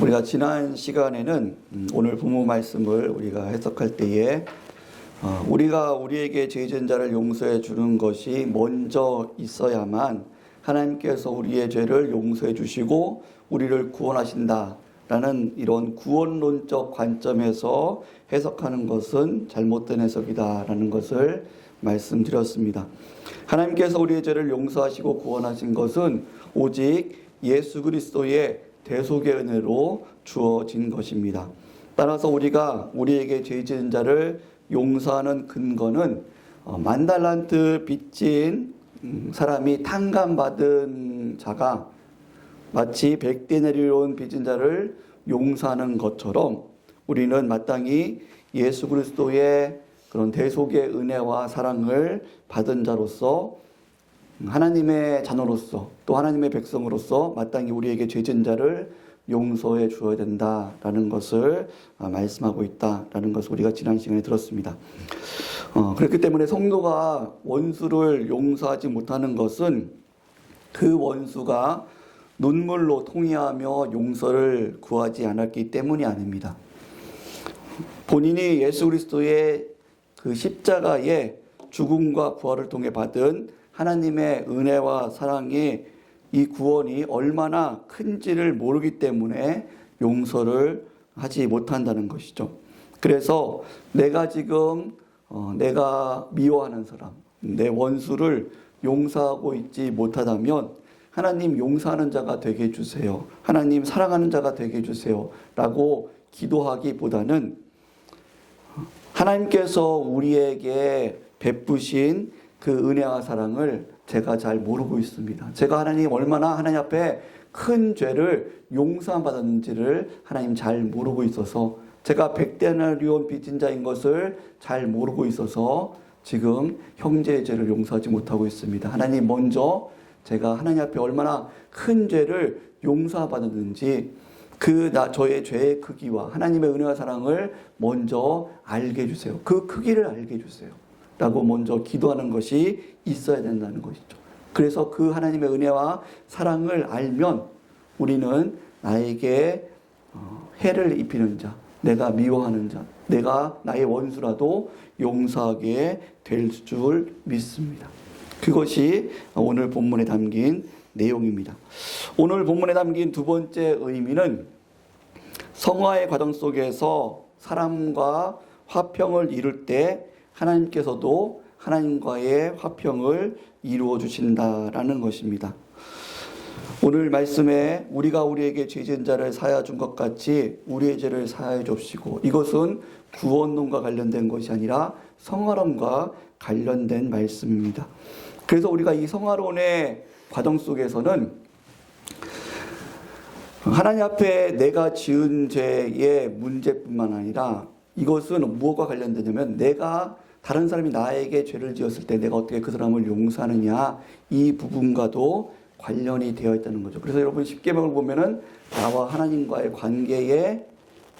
우리가 지난 시간에는 오늘 본문 말씀을 우리가 해석할 때에 우리가 우리에게 죄 지은 자를 용서해 주는 것이 먼저 있어야만 하나님께서 우리의 죄를 용서해 주시고 우리를 구원하신다라는 이런 구원론적 관점에서 해석하는 것은 잘못된 해석이다라는 것을 말씀드렸습니다. 하나님께서 우리의 죄를 용서하시고 구원하신 것은 오직 예수 그리스도의 대속의 은혜로 주어진 것입니다. 따라서 우리가 우리에게 죄 지은 자를 용서하는 근거는 만 달란트 빚진 사람이 탕감받은 자가 마치 100데나리온 온 빚진 자를 용서하는 것처럼 우리는 마땅히 예수 그리스도의 그런 대속의 은혜와 사랑을 받은 자로서 하나님의 자녀로서 또 하나님의 백성으로서 마땅히 우리에게 죄 지은 자를 용서해 주어야 된다라는 것을 말씀하고 있다라는 것을 우리가 지난 시간에 들었습니다. 그렇기 때문에 성도가 원수를 용서하지 못하는 것은 그 원수가 눈물로 통회하며 용서를 구하지 않았기 때문이 아닙니다. 본인이 예수 그리스도의 그 십자가의 죽음과 부활을 통해 받은 하나님의 은혜와 사랑의 이 구원이 얼마나 큰지를 모르기 때문에 용서를 하지 못한다는 것이죠. 그래서 내가 지금 내가 미워하는 사람, 내 원수를 용서하고 있지 못하다면 하나님 용서하는 자가 되게 해주세요. 하나님 사랑하는 자가 되게 해주세요. 라고 기도하기보다는 하나님께서 우리에게 베푸신 그 은혜와 사랑을 제가 잘 모르고 있습니다. 제가 하나님 얼마나 하나님 앞에 큰 죄를 용서받았는지를 하나님 잘 모르고 있어서 제가 100데나리온 빚진 자인 것을 잘 모르고 있어서 지금 형제의 죄를 용서하지 못하고 있습니다. 하나님 먼저 제가 하나님 앞에 얼마나 큰 죄를 용서받았는지 저의 죄의 크기와 하나님의 은혜와 사랑을 먼저 알게 해주세요. 그 크기를 알게 해주세요. 라고 먼저 기도하는 것이 있어야 된다는 것이죠. 그래서 그 하나님의 은혜와 사랑을 알면 우리는 나에게 해를 입히는 자, 내가 미워하는 자, 내가 나의 원수라도 용서하게 될 줄 믿습니다. 그것이 오늘 본문에 담긴 내용입니다. 오늘 본문에 담긴 두 번째 의미는 성화의 과정 속에서 사람과 화평을 이룰 때 하나님께서도 하나님과의 화평을 이루어 주신다라는 것입니다. 오늘 말씀에 우리가 우리에게 죄 지은 자를 사하여 준 것 같이 우리의 죄를 사하여 줍시고, 이것은 구원론과 관련된 것이 아니라 성화론과 관련된 말씀입니다. 그래서 우리가 이 성화론의 과정 속에서는 하나님 앞에 내가 지은 죄의 문제뿐만 아니라 이것은 무엇과 관련되냐면 내가 다른 사람이 나에게 죄를 지었을 때 내가 어떻게 그 사람을 용서하느냐, 이 부분과도 관련이 되어 있다는 거죠. 그래서 여러분 십계명을 보면은 나와 하나님과의 관계에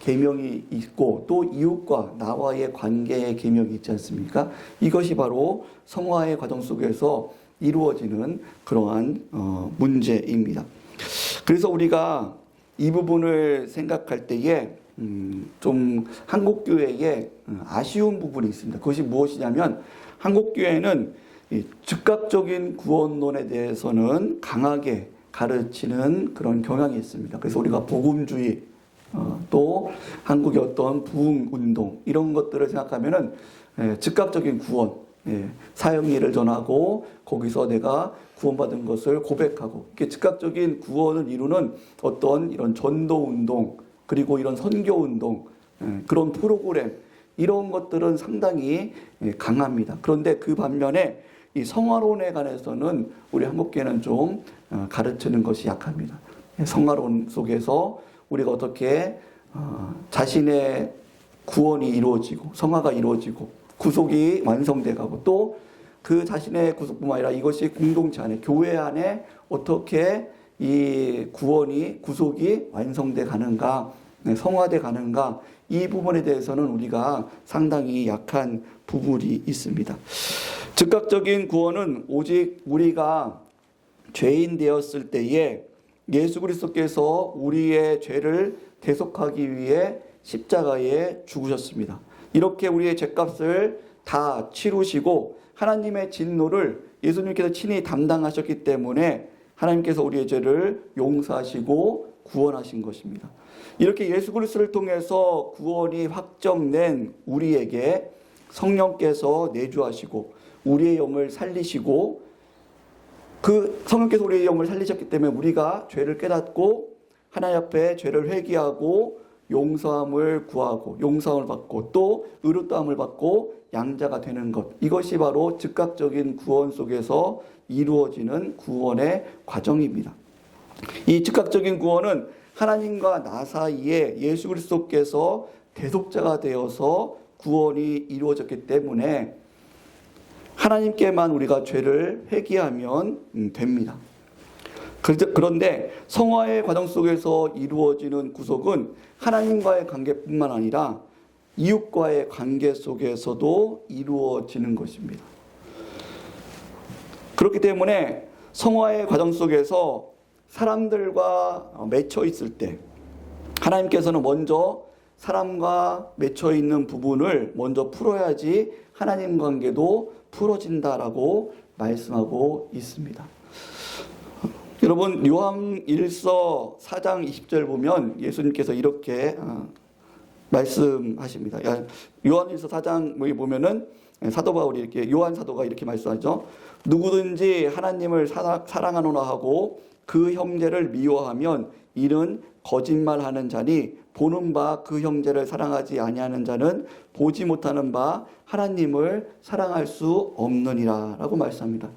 계명이 있고 또 이웃과 나와의 관계의 계명이 있지 않습니까? 이것이 바로 성화의 과정 속에서 이루어지는 그러한 문제입니다. 그래서 우리가 이 부분을 생각할 때에 좀 한국교회에 아쉬운 부분이 있습니다. 그것이 무엇이냐면 한국교회는 즉각적인 구원론에 대해서는 강하게 가르치는 그런 경향이 있습니다. 그래서 우리가 복음주의 또 한국의 어떤 부흥운동 이런 것들을 생각하면은 즉각적인 구원, 사형리를 전하고 거기서 내가 구원받은 것을 고백하고 이렇게 즉각적인 구원을 이루는 어떤 이런 전도운동 그리고 이런 선교운동 그런 프로그램 이런 것들은 상당히 강합니다. 그런데 그 반면에 이 성화론에 관해서는 우리 한국교회는 좀 가르치는 것이 약합니다. 성화론 속에서 우리가 어떻게 자신의 구원이 이루어지고 성화가 이루어지고 구속이 완성돼가고 또 그 자신의 구속뿐만 아니라 이것이 공동체 안에 교회 안에 어떻게 이 구속이 완성돼 가는가, 성화돼 가는가, 이 부분에 대해서는 우리가 상당히 약한 부분이 있습니다. 즉각적인 구원은 오직 우리가 죄인 되었을 때에 예수 그리스도께서 우리의 죄를 대속하기 위해 십자가에 죽으셨습니다. 이렇게 우리의 죄값을 다 치루시고 하나님의 진노를 예수님께서 친히 담당하셨기 때문에 하나님께서 우리의 죄를 용서하시고 구원하신 것입니다. 이렇게 예수 그리스도를 통해서 구원이 확정된 우리에게 성령께서 내주하시고 우리의 영을 살리시고, 그 성령께서 우리의 영을 살리셨기 때문에 우리가 죄를 깨닫고 하나님 앞에 죄를 회개하고 용서함을 구하고 용서함을 받고 또 의롭다함을 받고 양자가 되는 것, 이것이 바로 즉각적인 구원 속에서 이루어지는 구원의 과정입니다. 이 즉각적인 구원은 하나님과 나 사이에 예수 그리스도께서 대속자가 되어서 구원이 이루어졌기 때문에 하나님께만 우리가 죄를 회개하면 됩니다. 그런데 성화의 과정 속에서 이루어지는 구속은 하나님과의 관계뿐만 아니라 이웃과의 관계 속에서도 이루어지는 것입니다. 그렇기 때문에 성화의 과정 속에서 사람들과 맺혀 있을 때 하나님께서는 먼저 사람과 맺혀 있는 부분을 먼저 풀어야지 하나님 관계도 풀어진다라고 말씀하고 있습니다. 여러분, 요한일서 4장 20절 보면 예수님께서 이렇게 말씀하십니다. 요한일서 4장 보면은 사도 바울이 이렇게, 요한 사도가 이렇게 말씀하죠. 누구든지 하나님을 사랑하노라 하고 그 형제를 미워하면 이는 거짓말하는 자니 보는 바 그 형제를 사랑하지 아니하는 자는 보지 못하는 바 하나님을 사랑할 수 없느니라 라고 말씀합니다.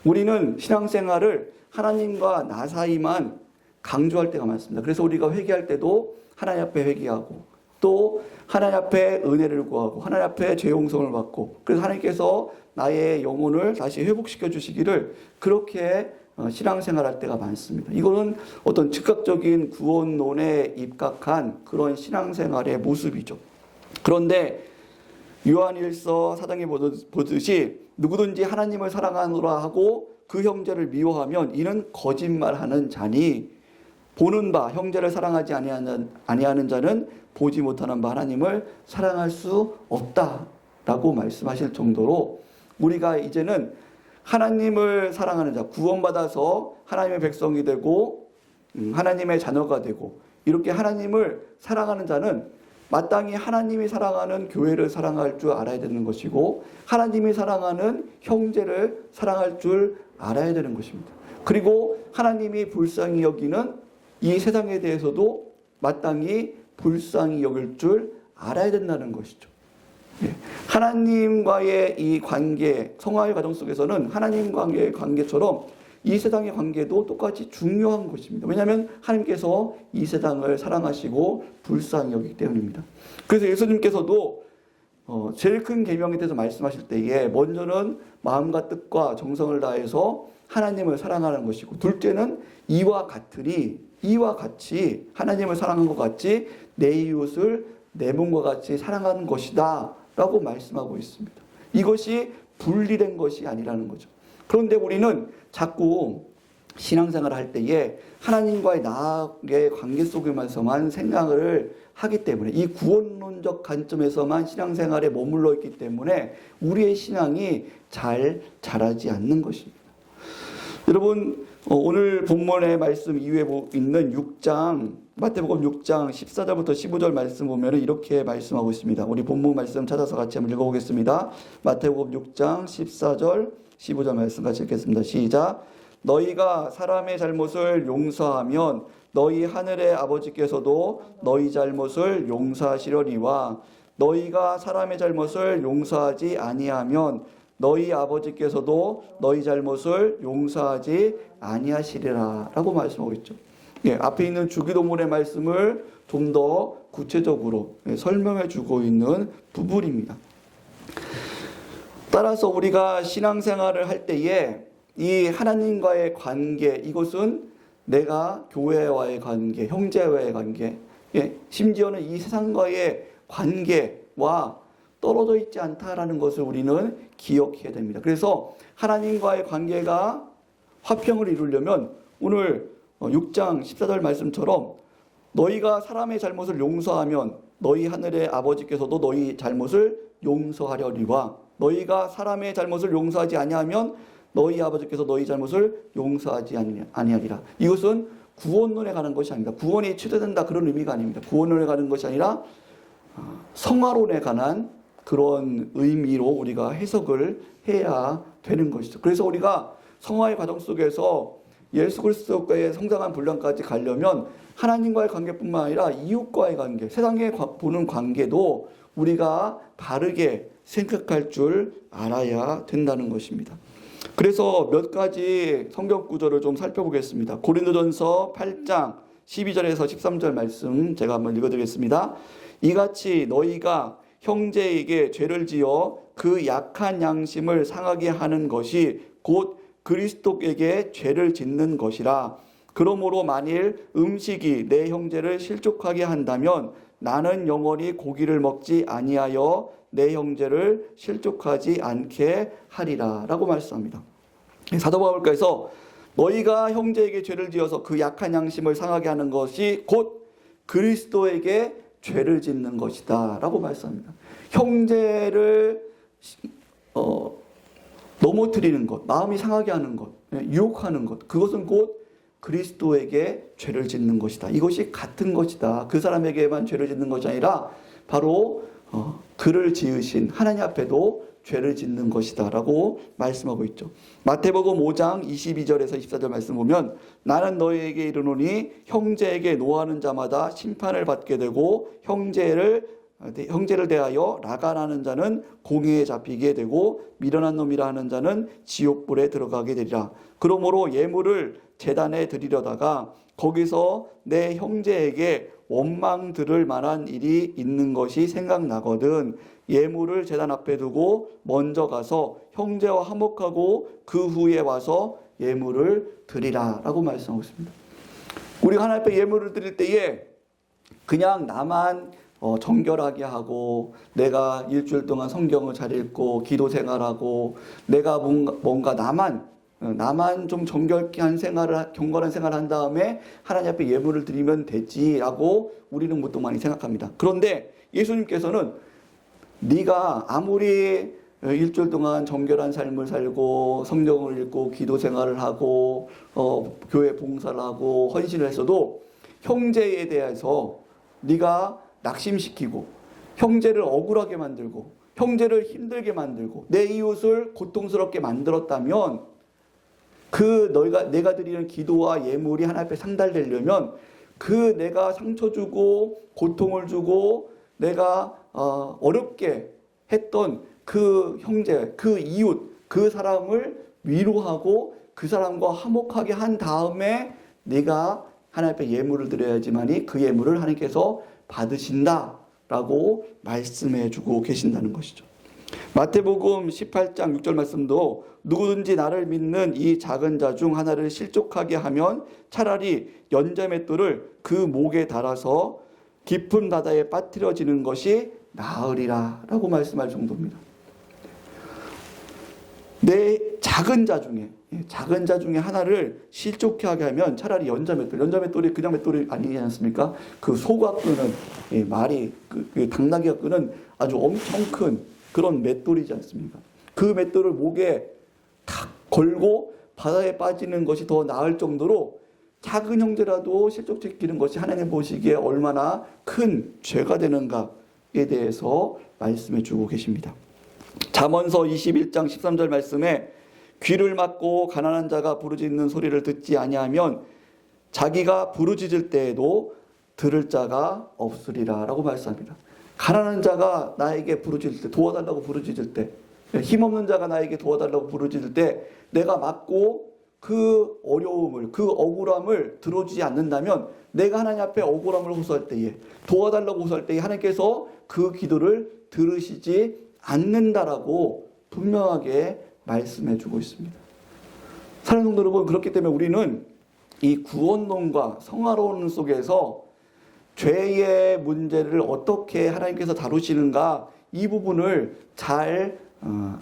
우리는 신앙생활을 하나님과 나 사이만 강조할 때가 많습니다. 그래서 우리가 회개할 때도 하나님 앞에 회개하고 또 하나님 앞에 은혜를 구하고 하나님 앞에 죄 용서를 받고, 그래서 하나님께서 나의 영혼을 다시 회복시켜 주시기를 그렇게 신앙생활할 때가 많습니다. 이거는 어떤 즉각적인 구원론에 입각한 그런 신앙생활의 모습이죠. 그런데 요한일서 4장에 보듯이 누구든지 하나님을 사랑하노라 하고 그 형제를 미워하면 이는 거짓말하는 자니 보는 바 형제를 사랑하지 아니하는 자는 보지 못하는 바 하나님을 사랑할 수 없다라고 말씀하실 정도로 우리가 이제는 하나님을 사랑하는 자, 구원받아서 하나님의 백성이 되고 하나님의 자녀가 되고 이렇게 하나님을 사랑하는 자는 마땅히 하나님이 사랑하는 교회를 사랑할 줄 알아야 되는 것이고 하나님이 사랑하는 형제를 사랑할 줄 알아야 되는 것입니다. 그리고 하나님이 불쌍히 여기는 이 세상에 대해서도 마땅히 불쌍히 여길 줄 알아야 된다는 것이죠. 하나님과의 이 관계, 성화의 과정 속에서는 하나님과의 관계처럼 이 세상의 관계도 똑같이 중요한 것입니다. 왜냐하면 하나님께서 이 세상을 사랑하시고 불쌍히 여기기 때문입니다. 그래서 예수님께서도 제일 큰 계명에 대해서 말씀하실 때에 먼저는 마음과 뜻과 정성을 다해서 하나님을 사랑하는 것이고, 둘째는 이와 같이 하나님을 사랑한 것 같이 내 이웃을 내 몸과 같이 사랑하는 것이다 라고 말씀하고 있습니다. 이것이 분리된 것이 아니라는 거죠. 그런데 우리는 자꾸 신앙생활을 할 때에 하나님과의 나의 관계 속에서만 생각을 하기 때문에 이 구원론적 관점에서만 신앙생활에 머물러 있기 때문에 우리의 신앙이 잘 자라지 않는 것입니다. 여러분, 오늘 본문의 말씀 이후에 있는 6장, 마태복음 6장 14절부터 15절 말씀 보면 이렇게 말씀하고 있습니다. 우리 본문 말씀 찾아서 같이 한번 읽어보겠습니다. 마태복음 6장 14절 15절 말씀 같이 읽겠습니다. 시작. 너희가 사람의 잘못을 용서하면 너희 하늘의 아버지께서도 너희 잘못을 용서하시려니와 너희가 사람의 잘못을 용서하지 아니하면 너희 아버지께서도 너희 잘못을 용서하지 아니하시리라 라고 말씀하고 있죠. 앞에 있는 주기도문의 말씀을 좀 더 구체적으로 설명해 주고 있는 부분입니다. 따라서 우리가 신앙생활을 할 때에 이 하나님과의 관계, 이것은 내가 교회와의 관계, 형제와의 관계, 심지어는 이 세상과의 관계와 떨어져 있지 않다라는 것을 우리는 기억해야 됩니다. 그래서 하나님과의 관계가 화평을 이루려면 오늘 6장 14절 말씀처럼 너희가 사람의 잘못을 용서하면 너희 하늘의 아버지께서도 너희 잘못을 용서하려니와 너희가 사람의 잘못을 용서하지 아니하면 너희 아버지께서 너희 잘못을 용서하지 아니하리라. 이것은 구원론에 가는 것이 아닙니다. 구원이 취소된다 그런 의미가 아닙니다. 구원론에 가는 것이 아니라 성화론에 관한 그런 의미로 우리가 해석을 해야 되는 것이죠. 그래서 우리가 성화의 과정 속에서 예수 그리스도의 성장한 분량까지 가려면 하나님과의 관계뿐만 아니라 이웃과의 관계, 세상에 보는 관계도 우리가 바르게 생각할 줄 알아야 된다는 것입니다. 그래서 몇 가지 성경 구절을 좀 살펴보겠습니다. 고린도전서 8장 12절에서 13절 말씀 제가 한번 읽어드리겠습니다. 이같이 너희가 형제에게 죄를 지어 그 약한 양심을 상하게 하는 것이 곧 그리스도에게 죄를 짓는 것이라. 그러므로 만일 음식이 내 형제를 실족하게 한다면 나는 영원히 고기를 먹지 아니하여 내 형제를 실족하지 않게 하리라 라고 말씀합니다. 사도 바울께서 너희가 형제에게 죄를 지어서 그 약한 양심을 상하게 하는 것이 곧 그리스도에게 죄를 짓는 것이다 라고 말씀합니다. 형제를 넘어뜨리는 것, 마음이 상하게 하는 것, 유혹하는 것, 그것은 곧 그리스도에게 죄를 짓는 것이다. 이것이 같은 것이다. 그 사람에게만 죄를 짓는 것이 아니라 바로 그를 지으신 하나님 앞에도 죄를 짓는 것이다 라고 말씀하고 있죠. 마태복음 5장 22절에서 24절 말씀 보면 나는 너희에게 이르노니 형제에게 노하는 자마다 심판을 받게 되고 형제를 대하여 라간하는 자는 공회에 잡히게 되고 미련한 놈이라 하는 자는 지옥불에 들어가게 되리라. 그러므로 예물을 제단에 드리려다가 거기서 내 형제에게 원망 들을 만한 일이 있는 것이 생각나거든 예물을 제단 앞에 두고 먼저 가서 형제와 화목하고 그 후에 와서 예물을 드리라 라고 말씀하고 있습니다. 우리가 하나님 앞에 예물을 드릴 때에 그냥 나만 정결하게 하고 내가 일주일 동안 성경을 잘 읽고 기도 생활하고 내가 뭔가 나만 좀 경건한 생활을 한 다음에 하나님 앞에 예물을 드리면 되지라고 우리는 보통 많이 생각합니다. 그런데 예수님께서는 네가 아무리 일주일 동안 정결한 삶을 살고 성경을 읽고 기도 생활을 하고 교회 봉사를 하고 헌신을 했어도 형제에 대해서 네가 낙심시키고 형제를 억울하게 만들고 형제를 힘들게 만들고 내 이웃을 고통스럽게 만들었다면 내가 드리는 기도와 예물이 하나님 앞에 상달되려면 내가 상처 주고 고통을 주고 내가 어렵게 했던 그 형제, 그 이웃, 그 사람을 위로하고 그 사람과 화목하게 한 다음에 내가 하나님 앞에 예물을 드려야지만이 그 예물을 하나님께서 받으신다라고 말씀해 주고 계신다는 것이죠. 마태복음 18장 6절 말씀도 누구든지 나를 믿는 이 작은 자 중 하나를 실족하게 하면 차라리 연자맷돌을 그 목에 달아서 깊은 바다에 빠뜨려지는 것이 나으리라 라고 말씀할 정도입니다. 내 작은 자 중에 하나를 실족하게 하면 차라리 연자맷돌이 그냥 맷돌이 아니지 않습니까? 그 소가 끄는 말이 당나귀가 끄는 아주 엄청 큰 그런 맷돌이지 않습니까? 그 맷돌을 목에 탁 걸고 바다에 빠지는 것이 더 나을 정도로 작은 형제라도 실족시키는 것이 하나님 보시기에 얼마나 큰 죄가 되는가에 대해서 말씀해 주고 계십니다. 잠언서 21장 13절 말씀에 귀를 막고 가난한 자가 부르짖는 소리를 듣지 아니하면 자기가 부르짖을 때에도 들을 자가 없으리라 라고 말씀합니다. 가난한 자가 나에게 부르짖을 때, 도와달라고 부르짖을 때, 힘없는 자가 나에게 도와달라고 부르짖을 때 내가 막고 그 어려움을, 그 억울함을 들어주지 않는다면 내가 하나님 앞에 억울함을 호소할 때에, 도와달라고 호소할 때에 하나님께서 그 기도를 들으시지 않는다라고 분명하게 말씀해 주고 있습니다. 사랑하는 성도 여러분, 그렇기 때문에 우리는 이 구원론과 성화론 속에서 죄의 문제를 어떻게 하나님께서 다루시는가 이 부분을 잘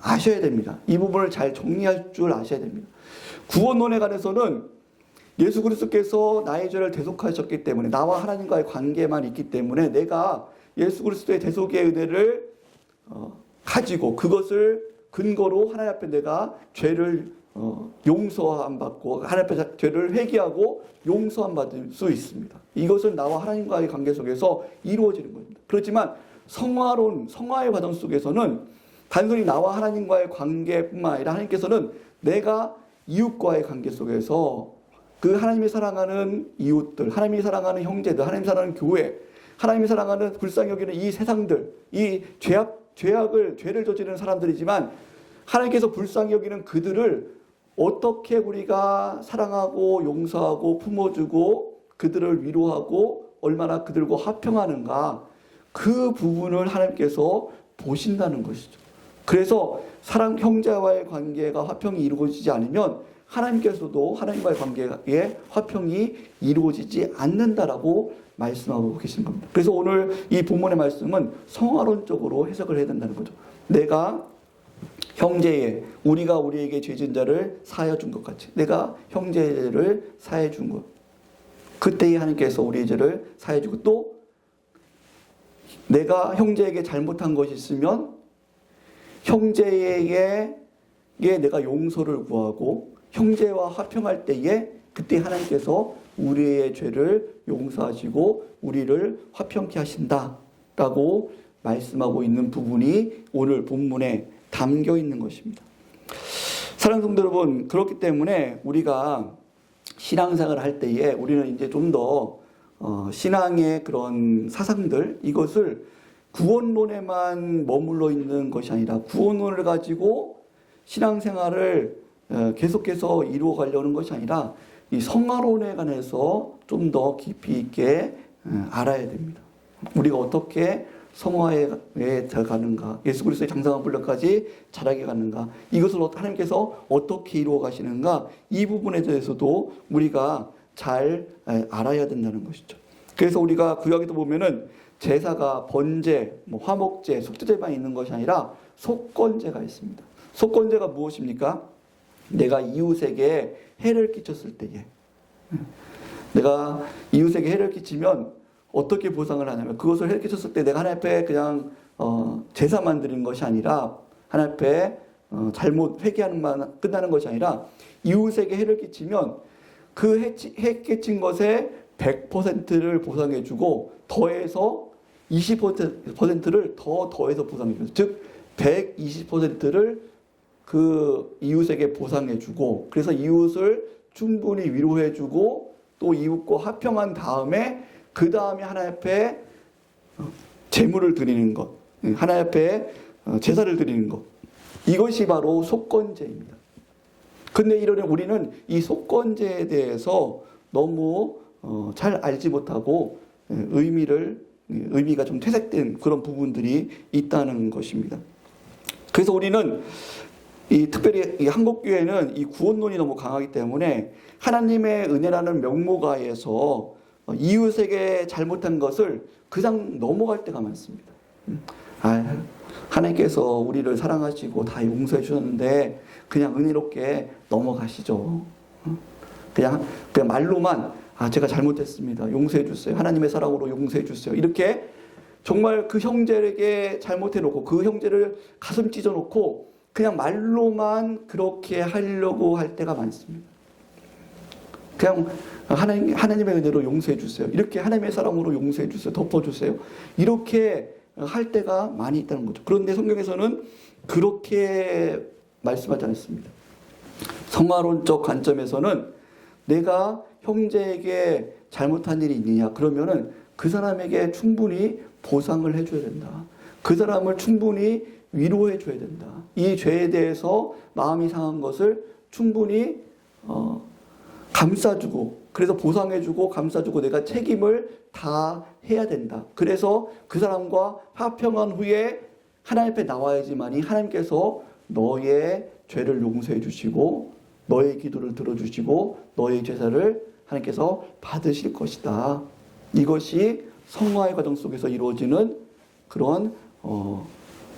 아셔야 됩니다. 이 부분을 잘 정리할 줄 아셔야 됩니다. 구원론에 관해서는 예수 그리스도께서 나의 죄를 대속하셨기 때문에 나와 하나님과의 관계만 있기 때문에 내가 예수 그리스도의 대속의 은혜를 가지고 그것을 근거로 하나님 앞에 내가 죄를 용서함 받고 하나님 앞에 죄를 회개하고 용서함 받을 수 있습니다. 이것은 나와 하나님과의 관계 속에서 이루어지는 겁니다. 그렇지만 성화의 과정 속에서는 단순히 나와 하나님과의 관계뿐만 아니라 하나님께서는 내가 이웃과의 관계 속에서 그 하나님이 사랑하는 이웃들, 하나님이 사랑하는 형제들, 하나님이 사랑하는 교회, 하나님이 사랑하는 불쌍히 여기는 이 세상들, 이 죄를 저지르는 사람들이지만 하나님께서 불쌍히 여기는 그들을 어떻게 우리가 사랑하고 용서하고 품어주고 그들을 위로하고 얼마나 그들과 화평하는가, 그 부분을 하나님께서 보신다는 것이죠. 그래서 형제와의 관계가 화평이 이루어지지 않으면 하나님께서도 하나님과의 관계에 화평이 이루어지지 않는다라고 말씀하고 계신 겁니다. 그래서 오늘 이 본문의 말씀은 성화론적으로 해석을 해야 된다는 거죠. 내가 우리가 우리에게 죄진 자를 사하여 준 것 같이 내가 형제를 사해 준 것, 그때에 하나님께서 우리의 죄를 사해 주고, 또 내가 형제에게 잘못한 것이 있으면 형제에게 내가 용서를 구하고 형제와 화평할 때에 그때 하나님께서 우리의 죄를 용서하시고 우리를 화평케 하신다라고 말씀하고 있는 부분이 오늘 본문에 담겨 있는 것입니다. 사랑하는 성도 여러분, 그렇기 때문에 우리가 신앙생활을 할 때에 우리는 이제 좀 더 신앙의 그런 사상들, 이것을 구원론에만 머물러 있는 것이 아니라 구원론을 가지고 신앙생활을 계속해서 이루어 가려는 것이 아니라 이 성화론에 관해서 좀 더 깊이 있게 알아야 됩니다. 우리가 어떻게 성화에 가는가, 예수 그리스도의 장성한 분량까지 자라게 가는가, 이것을 하나님께서 어떻게 이루어 가시는가, 이 부분에 대해서도 우리가 잘 알아야 된다는 것이죠. 그래서 우리가 구약에도 보면은 제사가 번제, 화목제, 속죄제만 있는 것이 아니라 속건제가 있습니다. 속건제가 무엇입니까? 내가 이웃에게 해를 끼쳤을 때에, 내가 이웃에게 해를 끼치면 어떻게 보상을 하냐면, 그것을 해를 끼쳤을 때 내가 하나님 앞에 그냥 제사만 드리는 것이 아니라 하나님 앞에 잘못 회개하는 만 끝나는 것이 아니라 이웃에게 해를 끼치면 그 해 끼친 것의 100%를 보상해주고 더해서 20%를 더해서 보상해주면서, 즉 120%를 그 이웃에게 보상해주고, 그래서 이웃을 충분히 위로해주고 또 이웃과 화평한 다음에 그 다음에 하나님 앞에 제물을 드리는 것, 하나님 앞에 제사를 드리는 것, 이것이 바로 속건제입니다. 근데 우리는 이 속건제에 대해서 너무 잘 알지 못하고 의미가 좀 퇴색된 그런 부분들이 있다는 것입니다. 그래서 우리는 특별히 이 한국교회는 이 구원론이 너무 강하기 때문에 하나님의 은혜라는 명목하에서 이웃에게 잘못한 것을 그냥 넘어갈 때가 많습니다. 하나님께서 우리를 사랑하시고 다 용서해 주셨는데 그냥 은혜롭게 넘어가시죠. 그냥 말로만 제가 잘못했습니다, 용서해 주세요, 하나님의 사랑으로 용서해 주세요, 이렇게 정말 그 형제에게 잘못해 놓고 그 형제를 가슴 찢어 놓고 그냥 말로만 그렇게 하려고 할 때가 많습니다. 그냥 하나님의 은혜로 용서해 주세요, 이렇게 하나님의 사랑으로 용서해 주세요, 덮어주세요, 이렇게 할 때가 많이 있다는 거죠. 그런데 성경에서는 그렇게 말씀하지 않습니다. 성화론적 관점에서는 내가 형제에게 잘못한 일이 있느냐, 그러면은 그 사람에게 충분히 보상을 해줘야 된다. 그 사람을 충분히 위로해줘야 된다. 이 죄에 대해서 마음이 상한 것을 충분히 감싸주고, 그래서 보상해주고 감싸주고 내가 책임을 다 해야 된다. 그래서 그 사람과 화평한 후에 하나님 앞에 나와야지만이 하나님께서 너의 죄를 용서해 주시고 너의 기도를 들어주시고 너의 제사를 하나님께서 받으실 것이다. 이것이 성화의 과정 속에서 이루어지는 그런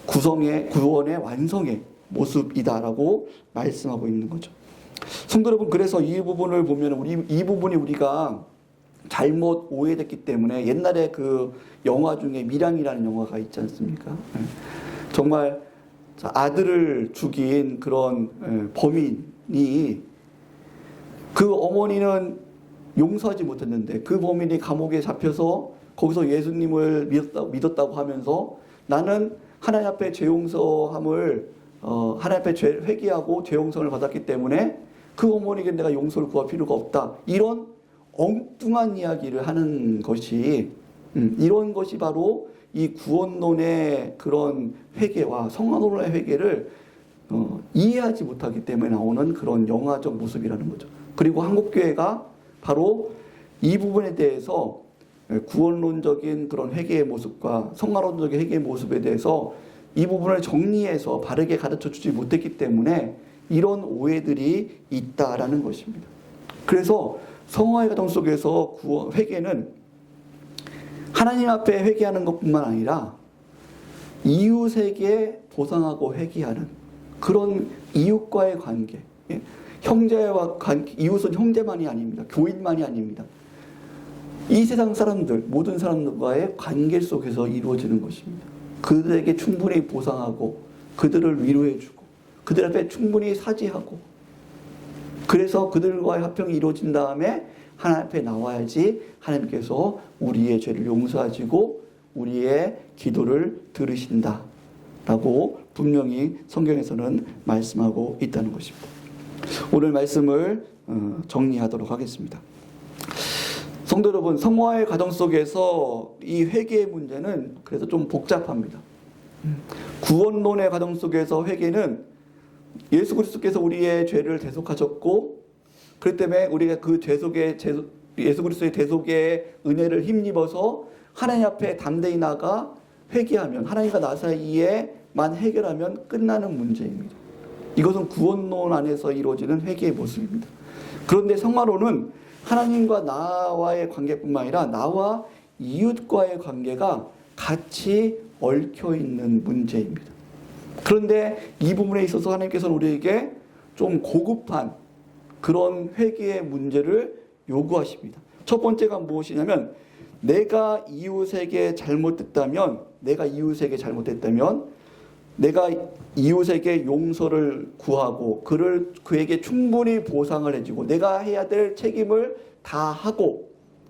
구원의 완성의 모습이다라고 말씀하고 있는 거죠. 성도 여러분, 그래서 이 부분을 보면 이 부분이 우리가 잘못 오해됐기 때문에 옛날에 그 영화 중에 밀양이라는 영화가 있지 않습니까? 정말 아들을 죽인 그런 범인이 그 어머니는 용서하지 못했는데 그 범인이 감옥에 잡혀서 거기서 예수님을 믿었다고 하면서 나는 하나님 앞에 죄 용서함을 하나님 앞에 회개하고 죄 용서를 받았기 때문에 그 어머니에게 내가 용서를 구할 필요가 없다. 이런 엉뚱한 이야기를 하는 것이 이런 것이 바로 이 구원론의 그런 회개와 성화론의 회개를 이해하지 못하기 때문에 나오는 그런 영화적 모습이라는 거죠. 그리고 한국교회가 바로 이 부분에 대해서 구원론적인 그런 회개의 모습과 성화론적인 회개의 모습에 대해서 이 부분을 정리해서 바르게 가르쳐주지 못했기 때문에 이런 오해들이 있다라는 것입니다. 그래서 성화의 과정 속에서 회개는 하나님 앞에 회개하는 것뿐만 아니라 이웃에게 보상하고 회개하는 그런 이웃과의 관계, 형제와 관계, 이웃은 형제만이 아닙니다. 교인만이 아닙니다. 이 세상 사람들, 모든 사람들과의 관계 속에서 이루어지는 것입니다. 그들에게 충분히 보상하고 그들을 위로해주고 그들 앞에 충분히 사죄하고 그래서 그들과의 화평이 이루어진 다음에 하나님 앞에 나와야지 하나님께서 우리의 죄를 용서하시고 우리의 기도를 들으신다라고 분명히 성경에서는 말씀하고 있다는 것입니다. 오늘 말씀을 정리하도록 하겠습니다. 성도 여러분, 성화의 과정 속에서 이 회개의 문제는 그래서 좀 복잡합니다. 구원론의 과정 속에서 회개는 예수 그리스도께서 우리의 죄를 대속하셨고 그렇기 때문에 우리가 그 예수 그리스도의 대속의 은혜를 힘입어서 하나님 앞에 담대히 나가 회개하면 하나님과 나 사이에만 해결하면 끝나는 문제입니다. 이것은 구원론 안에서 이루어지는 회개의 모습입니다. 그런데 성화론은 하나님과 나와의 관계뿐만 아니라 나와 이웃과의 관계가 같이 얽혀있는 문제입니다. 그런데 이 부분에 있어서 하나님께서는 우리에게 좀 고급한 그런 회개의 문제를 요구하십니다. 첫 번째가 무엇이냐면 내가 이웃에게 잘못했다면 내가 이웃에게 용서를 구하고 그에게 충분히 보상을 해주고 내가 해야 될 책임을 다하고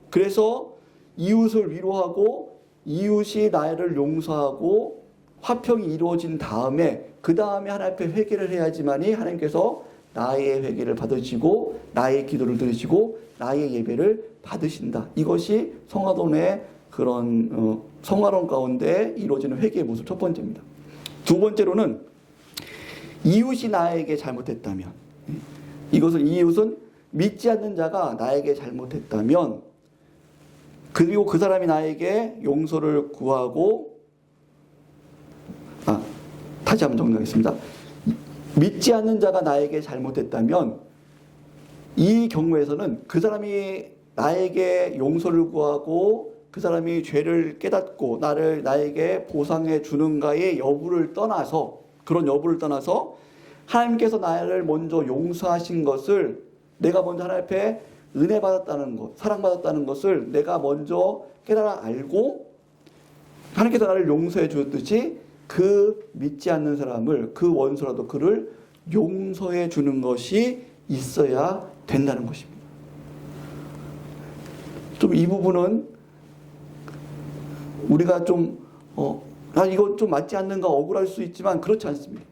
그래서 이웃을 위로하고 이웃이 나를 용서하고 화평이 이루어진 다음에 그 다음에 하나님 앞에 회개를 해야지만이 하나님께서 나의 회개를 받으시고 나의 기도를 들으시고 나의 예배를 받으신다. 이것이 성화론의 그런 성화론 가운데 이루어지는 회개의 모습 첫 번째입니다. 두 번째로는 이웃이 나에게 잘못했다면 이웃은 믿지 않는 자가 나에게 잘못했다면 그리고 그 사람이 나에게 용서를 구하고 다시 한번 정리하겠습니다. 믿지 않는 자가 나에게 잘못했다면 이 경우에서는 그 사람이 나에게 용서를 구하고 그 사람이 죄를 깨닫고 나에게 보상해 주는가의 여부를 떠나서 그런 여부를 떠나서 하나님께서 나를 먼저 용서하신 것을 내가 먼저 하나님 앞에 은혜 받았다는 것, 사랑받았다는 것을 내가 먼저 깨달아 알고 하나님께서 나를 용서해 주듯이 그 믿지 않는 사람을 그 원수라도 그를 용서해 주는 것이 있어야 된다는 것입니다. 좀 이 부분은 우리가 좀 이거 좀 맞지 않는가 억울할 수 있지만 그렇지 않습니다.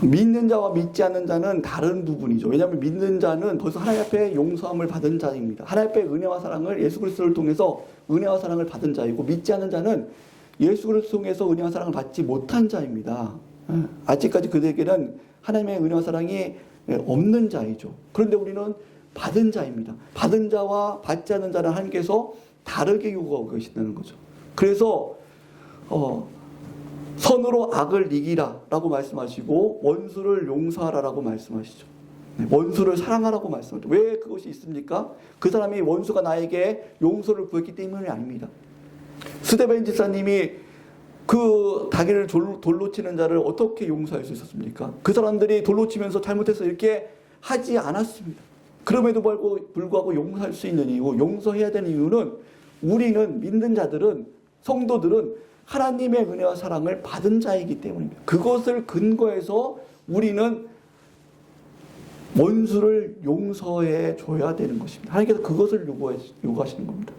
믿는 자와 믿지 않는 자는 다른 부분이죠. 왜냐하면 믿는 자는 벌써 하나님 앞에 용서함을 받은 자입니다. 하나님 앞에 은혜와 사랑을 예수 그리스도를 통해서 은혜와 사랑을 받은 자이고 믿지 않는 자는 예수 그리스도를 통해서 은혜와 사랑을 받지 못한 자입니다. 아직까지 그들에게는 하나님의 은혜와 사랑이 없는 자이죠. 그런데 우리는 받은 자입니다. 받은 자와 받지 않는 자는 하나님께서 다르게 요구하고 계신다는 거죠. 그래서 선으로 악을 이기라 라고 말씀하시고 원수를 용서하라라고 말씀하시죠. 원수를 사랑하라고 말씀하죠. 왜 그것이 있습니까? 그 사람이 원수가 나에게 용서를 구했기 때문이 아닙니다. 스데반 집사님이 그 자기를 돌로 치는 자를 어떻게 용서할 수 있었습니까? 그 사람들이 돌로 치면서 잘못해서 이렇게 하지 않았습니다. 그럼에도 불구하고 용서할 수 있는 이유, 용서해야 되는 이유는 우리는 믿는 자들은, 성도들은 하나님의 은혜와 사랑을 받은 자이기 때문입니다. 그것을 근거해서 우리는 원수를 용서해 줘야 되는 것입니다. 하나님께서 그것을 요구하시는 겁니다.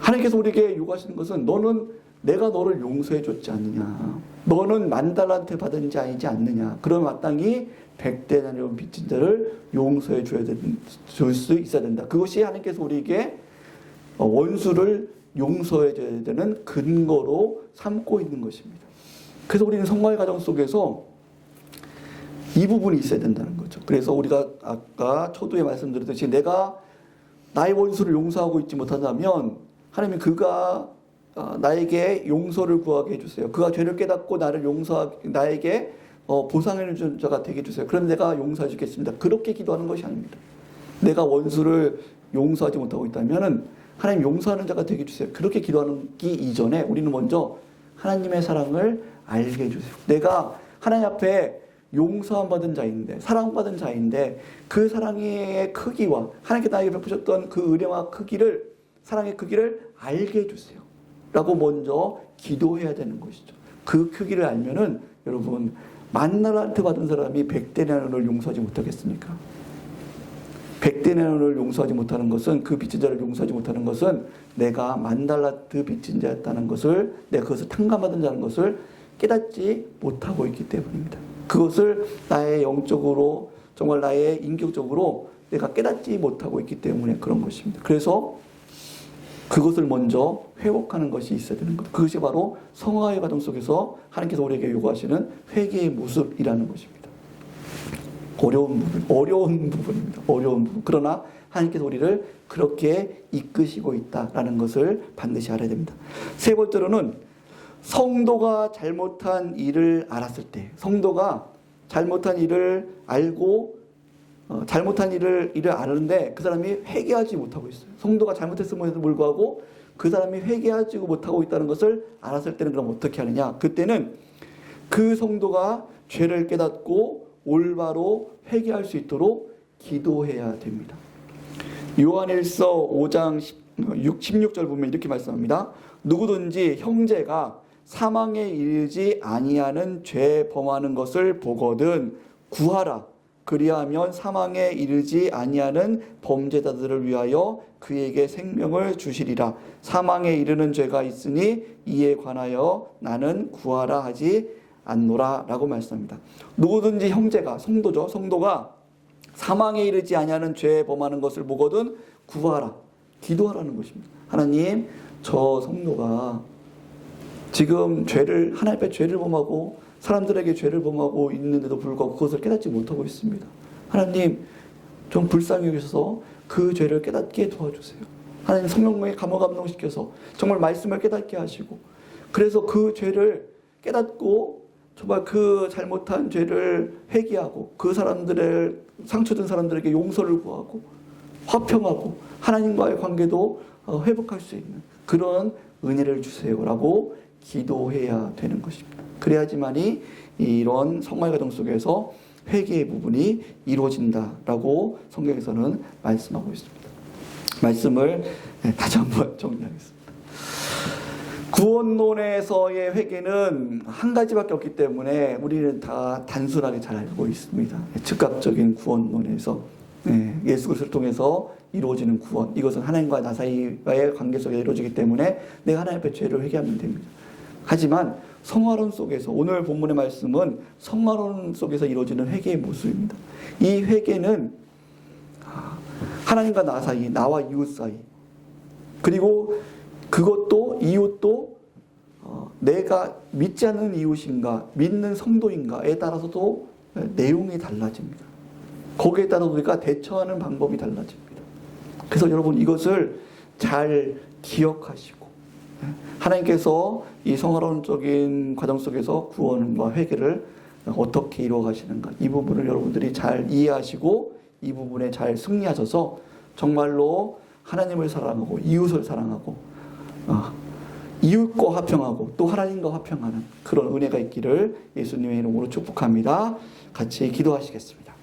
하나님께서 우리에게 요구하시는 것은 너는 내가 너를 용서해 줬지 않느냐. 너는 10,000달란트 받은 자이지 않느냐. 그럼 마땅히 100데나리온 빚진 자를 용서해 줄 수 있어야 된다. 그것이 하나님께서 우리에게 원수를 용서해 줘야 되는 근거로 삼고 있는 것입니다. 그래서 우리는 성화의 과정 속에서 이 부분이 있어야 된다는 거죠. 그래서 우리가 아까 초두에 말씀드렸듯이 내가 나의 원수를 용서하고 있지 못한다면 하나님이 그가 나에게 용서를 구하게 해주세요. 그가 죄를 깨닫고 나에게 보상해 준 자가 되게 해주세요. 그럼 내가 용서해 주겠습니다. 그렇게 기도하는 것이 아닙니다. 내가 원수를 용서하지 못하고 있다면 하나님 용서하는 자가 되게 해주세요. 그렇게 기도하기 이전에 우리는 먼저 하나님의 사랑을 알게 해주세요. 내가 하나님 앞에 용서함 받은 자인데, 사랑받은 자인데 그 사랑의 크기와 하나님께 나에게 베푸셨던 그 은혜와 크기를, 사랑의 크기를 알게 해주세요 라고 먼저 기도해야 되는 것이죠. 그 크기를 알면은 여러분 10,000달란트 받은 사람이 100데나리온을 용서하지 못하겠습니까? 100데나리온을 용서하지 못하는 것은, 그 빚진 자를 용서하지 못하는 것은 내가 10,000달란트 빚진 자였다는 것을, 내가 그것을 탕감받은 자는 것을 깨닫지 못하고 있기 때문입니다. 그것을 나의 영적으로, 정말 나의 인격적으로 내가 깨닫지 못하고 있기 때문에 그런 것입니다. 그래서 그것을 먼저 회복하는 것이 있어야 되는 것. 그것이 바로 성화의 과정 속에서 하나님께서 우리에게 요구하시는 회개의 모습이라는 것입니다. 어려운 부분입니다. 어려운 부분. 그러나 하나님께서 우리를 그렇게 이끄시고 있다라는 것을 반드시 알아야 됩니다. 세 번째로는 성도가 잘못한 일을 알았을 때, 성도가 잘못한 일을 알고 잘못한 일을 아는데 그 사람이 회개하지 못하고 있어요. 성도가 잘못했음에도 불구하고 그 사람이 회개하지 못하고 있다는 것을 알았을 때는 그럼 어떻게 하느냐? 그때는 그 성도가 죄를 깨닫고 올바로 회개할 수 있도록 기도해야 됩니다. 요한일서 5장 16절 보면 이렇게 말씀합니다. 누구든지 형제가 사망에 이르지 아니하는 죄 범하는 것을 보거든 구하라. 그리하면 사망에 이르지 아니하는 범죄자들을 위하여 그에게 생명을 주시리라. 사망에 이르는 죄가 있으니 이에 관하여 나는 구하라 하지 않노라 라고 말씀합니다. 누구든지 형제가, 성도죠. 성도가 사망에 이르지 아니하는 죄 범하는 것을 보거든 구하라. 기도하라는 것입니다. 하나님, 저 성도가 지금 하나님 앞에 죄를 범하고 사람들에게 죄를 범하고 있는데도 불구하고 그것을 깨닫지 못하고 있습니다. 하나님, 좀 불쌍히 여기셔서 그 죄를 깨닫게 도와주세요. 하나님, 성령에 감화감동시켜서 정말 말씀을 깨닫게 하시고, 그래서 그 죄를 깨닫고 정말 그 잘못한 죄를 회개하고 그 사람들을, 상처된 사람들에게 용서를 구하고 화평하고 하나님과의 관계도 회복할 수 있는 그런 은혜를 주세요라고 기도해야 되는 것입니다. 그래야지만이 이런 성화의 과정 속에서 회개의 부분이 이루어진다라고 성경에서는 말씀하고 있습니다. 말씀을 다시 한번 정리하겠습니다. 구원론에서의 회개는 한 가지밖에 없기 때문에 우리는 다 단순하게 잘 알고 있습니다. 즉각적인 구원론에서 예수 그리스도를 통해서 이루어지는 구원, 이것은 하나님과 나 사이의 관계 속에 이루어지기 때문에 내가 하나님 앞에 죄를 회개하면 됩니다. 하지만 성화론 속에서, 오늘 본문의 말씀은 성화론 속에서 이루어지는 회개의 모습입니다. 이 회개는 하나님과 나 사이, 나와 이웃 사이, 그리고 그것도 이웃도 내가 믿지 않는 이웃인가 믿는 성도인가에 따라서도 내용이 달라집니다. 거기에 따라서 우리가 대처하는 방법이 달라집니다. 그래서 여러분, 이것을 잘 기억하시고 하나님께서 이 성화론적인 과정 속에서 구원과 회개를 어떻게 이루어 가시는가, 이 부분을 여러분들이 잘 이해하시고 이 부분에 잘 승리하셔서 정말로 하나님을 사랑하고 이웃을 사랑하고 이웃과 화평하고 또 하나님과 화평하는 그런 은혜가 있기를 예수님의 이름으로 축복합니다. 같이 기도하시겠습니다.